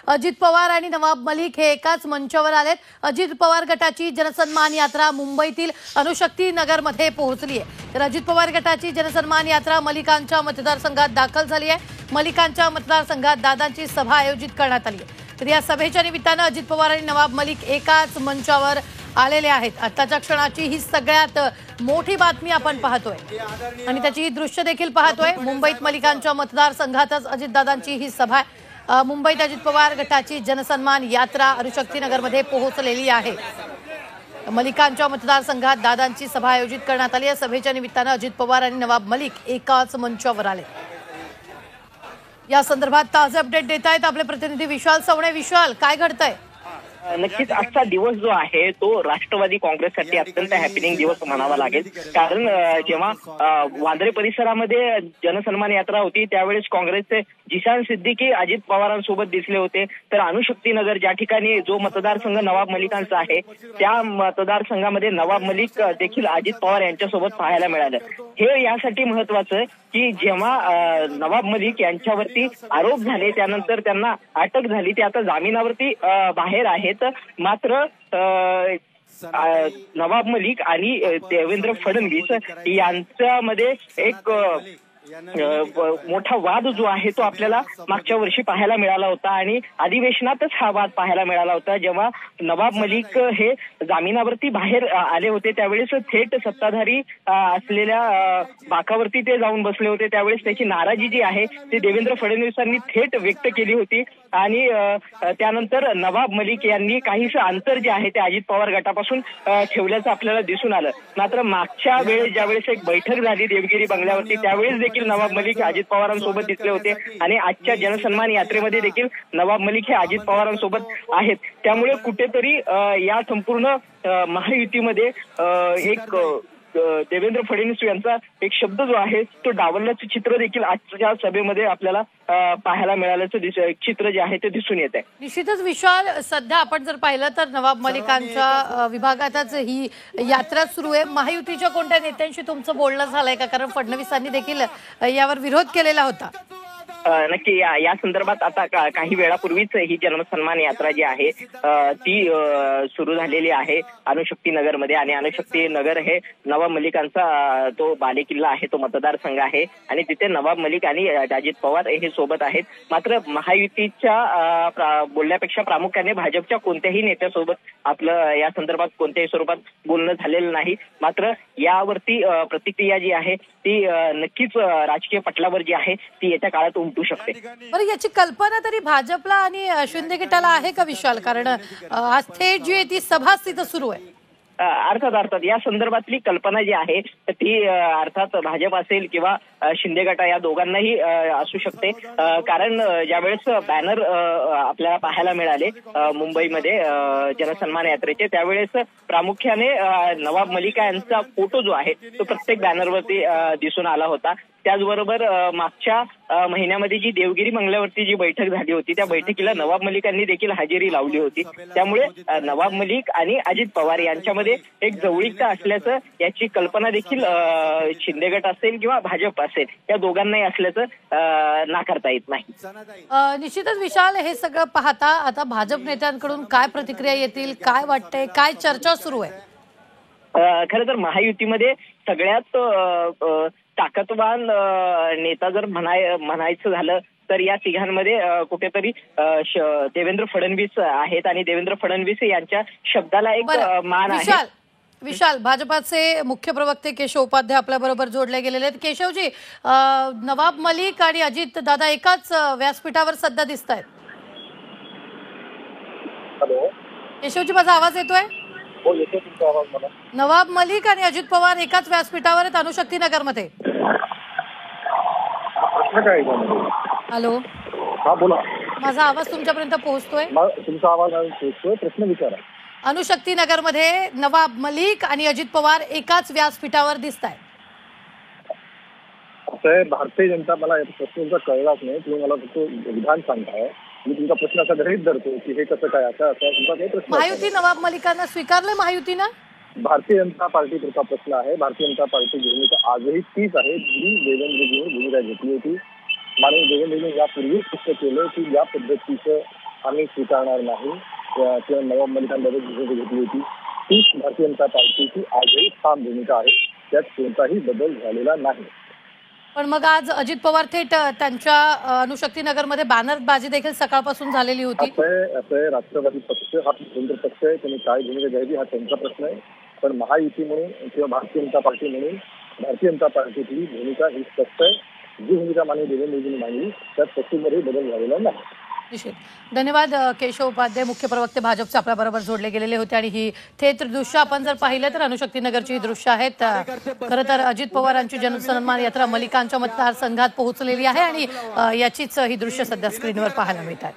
अजित पवार आणि नवाब मलिक हे एकाच मंचावर आलेत। अजित पवार गटाची जनसन्मान यात्रा मुंबईतील अणुशक्ती नगरमध्ये पोहोचली आहे। तर अजित पवार गटाची जनसन्मान यात्रा मलिकांच्या मतदारसंघात दाखल झाली आहे। मलिकांच्या मतदारसंघात दादांची सभा आयोजित करण्यात आली आहे। तर या सभेच्या निमित्तानं अजित पवार आणि नवाब मलिक एकाच मंचावर आलेले आहेत। आताच्या क्षणाची ही सगळ्यात मोठी बातमी आपण पाहतोय आणि त्याची ही दृश्य देखील पाहतोय। मुंबईत मलिकांच्या मतदारसंघातच अजितदादांची ही सभा मुंबईत अजित पवार गटाची जनसन्मान यात्रा अणुशक्ती नगरमध्ये पोहोचलेली आहे। मलिकांच्या मतदारसंघात दादांची सभा आयोजित करण्यात आली आहे। सभेच्या निमित्तानं अजित पवार आणि नवाब मलिक एकाच मंचावर आले। या संदर्भात ताजे अपडेट देत आहेत आपले प्रतिनिधी विशाल सवणे। विशाल, काय घडतंय? नक्कीच आजचा दिवस जो आहे तो राष्ट्रवादी काँग्रेससाठी अत्यंत हॅपनिंग दिवस म्हणावा लागेल। कारण जेव्हा वांद्रे परिसरामध्ये जनसन्मान यात्रा होती त्यावेळेस काँग्रेसचे जिशान सिद्दीकी अजित पवारांसोबत दिसले होते। तर अणुशक्ती नगर ज्या ठिकाणी जो मतदारसंघ नवाब मलिकांचा आहे त्या मतदारसंघामध्ये नवाब मलिक देखील अजित पवार यांच्यासोबत पाहायला मिळालं। हे यासाठी महत्वाचं की जेव्हा नवाब मलिक यांच्यावरती आरोप झाले त्यानंतर त्यांना अटक झाली, ते आता जामिनावरती बाहेर आहेत। मात्र नवाब मलिक आणि देवेंद्र फडणवीस यांच्यामध्ये एक मोठा वाद जो आहे तो आपल्याला मागच्या वर्षी पाहायला मिळाला होता आणि अधिवेशनातच हा वाद पाहायला मिळाला होता। जेव्हा नवाब मलिक हे जामिनावरती बाहेर आले होते त्यावेळेस थेट सत्ताधारी असलेल्या बाकावरती ते जाऊन बसले होते। त्यावेळेस त्याची नाराजी जी आहे ती देवेंद्र फडणवीसांनी थेट व्यक्त केली होती आणि त्यानंतर नवाब मलिक यांनी काहीसं अंतर जे आहे ते अजित पवार गटापासून ठेवल्याचं आपल्याला दिसून आलं। मात्र मागच्या वेळेस ज्यावेळेस एक बैठक झाली देवगिरी बंगल्यावरती त्यावेळेस देखील नवाब मलिक अजित पवारांसोबत दिसले होते आणि आजच्या जनसन्मान यात्रेमध्ये देखील नवाब मलिक हे अजित पवारांसोबत आहेत। त्यामुळे कुठेतरी या संपूर्ण महायुतीमध्ये एक देवेंद्र फडणवीस यांचा एक शब्द जो आहे तो डावलल्याचं चित्र देखील आजच्या सभेमध्ये आपल्याला पाहायला मिळाल्याचं चित्र जे आहे ते दिसून येत आहे। निश्चितच विशाल, सध्या आपण जर पाहिलं तर नवाब मलिकांच्या विभागातच ही यात्रा सुरू आहे। महायुतीच्या कोणत्या नेत्यांशी तुमचं बोलणं झालंय का? कारण फडणवीसांनी देखील यावर विरोध केलेला होता। नक्की या संदर्भात आता काही वेळापूर्वीच ही जनसन्मान यात्रा जी आहे ती सुरू झालेली आहे अणुशक्ती नगरमध्ये आणि अणुशक्ती नगर हे नवाब मलिकांचा तो बालेकिल्ला आहे, तो मतदारसंघ आहे आणि तिथे नवाब मलिक आणि अजित पवार हे सोबत आहेत। मात्र महायुतीच्या बोलण्यापेक्षा प्रामुख्याने भाजपच्या कोणत्याही नेत्यासोबत आपलं या संदर्भात कोणत्याही स्वरूपात बोलणं झालेलं नाही। मात्र यावरती प्रतिक्रिया जी आहे ती नक्कीच राजकीय पटलावर जी आहे ती येत्या काळात उमटू शकते। बरं, याची कल्पना तरी भाजपला आणि शिंदे गटाला आहे का विशाल? कारण आज थेट जी आहे ती सभाच तिथं सुरू आहे। अर्थात या संदर्भातली कल्पना जी आहे ती अर्थात भाजप असेल किंवा शिंदे गट या दोघांनाही असू शकते। कारण ज्यावेळेस बॅनर आपल्याला पाहायला मिळाले मुंबईमध्ये जनसन्मान यात्रेचे त्यावेळेस प्रामुख्याने नवाब मलिक यांचा फोटो जो आहे तो प्रत्येक बॅनरवरती दिसून आला होता। त्याचबरोबर मागच्या महिन्यामध्ये जी देवगिरी बंगल्यावरती जी बैठक झाली होती त्या बैठकीला नवाब मलिकांनी देखील हजेरी लावली होती। त्यामुळे नवाब मलिक आणि अजित पवार यांच्यामध्ये एक जवळीकता असल्याचं याची कल्पना देखील शिंदे गट असेल किंवा भाजप असेल या दोघांनाही असल्याचं नाकारता येत नाही। निश्चितच विशाल, हे सगळं पाहता आता भाजप नेत्यांकडून काय प्रतिक्रिया येतील, काय वाटतंय, काय चर्चा सुरू आहे? खरं तर महायुतीमध्ये सगळ्यात ताकदवान नेता जर म्हणायचं झालं तर या तिघांमध्ये कुठेतरी देवेंद्र फडणवीस आहेत आणि देवेंद्र फडणवीस यांच्या शब्दाला एक मान आहे। विशाल, भाजपाचे मुख्य प्रवक्ते केशव उपाध्याय आपल्या बरोबर जोडले गेलेले आहेत। केशवजी, नवाब मलिक आणि अजित दादा एकाच व्यासपीठावर सध्या दिसत आहेत। हॅलो केशवजी, माझा आवाज येतोय? हो, येतोय तुमचा आवाज मला। नवाब मलिक आणि अजित पवार एकाच व्यासपीठावर आहेत अणुशक्ती नगरमध्ये। प्रश्न काय आहे? हॅलो, हा बोला। माझा आवाज तुमच्यापर्यंत पोहोचतोय? तुमचा आवाज पोहोचतोय, प्रश्न विचारा। अणुशक्ती नगरमध्ये नवाब मलिक आणि अजित पवार एकाच व्यासपीठावर दिसत आहेत। असं आहे, भारतीय जनता, मला प्रश्न कळलाच नाही, तुम्ही मला फक्त विधान सांगताय, मी तुमचा प्रश्न असा गृहीत धरतो की हे कसं काय असं तुमचा काही प्रश्न। महायुती नवाब मलिकांना स्वीकारले महायुतीनं? भारतीय जनता पार्टी पुरता प्रश्न आहे। भारतीय जनता पार्टी भूमिका आजही तीच आहे जी देवेंद्रजींनी भूमिका घेतली होती। माननीय देवेंद्रजींनी यापूर्वी स्पष्ट केलं की या पद्धतीचं आम्ही स्वीकारणार नाही किंवा नवाब मलिकांबाबत भूमिका घेतली होती तीच भारतीय जनता पार्टीची आजही ठाम भूमिका आहे. त्यात कोणताही बदल झालेला नाही. पण मग आज अजित पवार थेट त्यांच्या अणुशक्तीनगरमध्ये बॅनरबाजी देखील सकाळपासून झालेली होती. असं आहे राष्ट्रवादी पक्ष हा स्वतंत्र पक्ष आहे. त्यांनी काय भूमिका घ्यावी हा त्यांचा प्रश्न आहे. पण महायुती म्हणून किंवा भारतीय जनता पार्टी म्हणून भारतीय जनता पार्टीची भूमिका ही स्पष्ट आहे. जी भूमिका माननीय देवेंद्रजींनी मांडली त्यात पक्षामध्ये बदल झालेला नाही. निश्चित. धन्यवाद केशव उपाध्याय, मुख्य प्रवक्ते भाजपचे आपल्या बरोबर जोडले गेलेले होते. आणि ही थेट दृश्य आपण जर पाहिलं तर अणुशक्तीनगरची ही दृश्य आहेत. खरं तर अजित पवारांची जनसन्मान यात्रा मलिकांच्या मतदारसंघात पोहोचलेली आहे आणि याचीच ही दृश्य सध्या स्क्रीनवर पाहायला मिळतात.